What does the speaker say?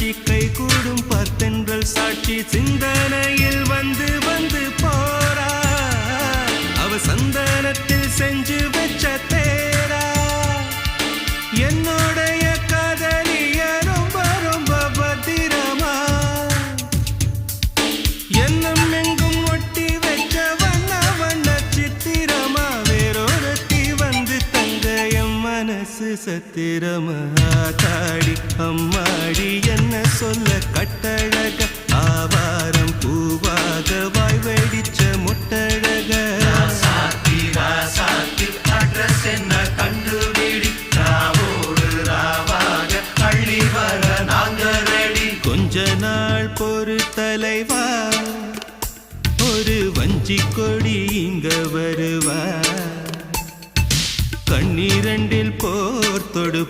காட்சி கை கூடும் பார்த்தென்றல் சாட்சி சிந்தனையில் வந்து வந்து போறா அவ சந்தனத்தில் செஞ்சு வச்ச தேரா என்னுடைய காதலிய ரொம்ப ரொம்ப பத்திரமா என்னும் எங்கும் ஒட்டி வச்ச வண்ண வண்ண சித்திரமா வேறொருத்தி வந்து தங்க என் மனசு சத்திரமா தாடி அம்மாடி என்ன சொல்ல கட்டழக ஆவாரம் பூவாக வாய் வெடிச்ச முட்டழக அட்ரஸ் என்ன கண்டுபிடி ராவோடு ராவாக அள்ளி வர நாங்க ரெடி கொஞ்ச நாள் பொறு தலைவா ஒரு வஞ்சி கொடி இங்க வருவா கண்ணீரண்டில் போர் தொடு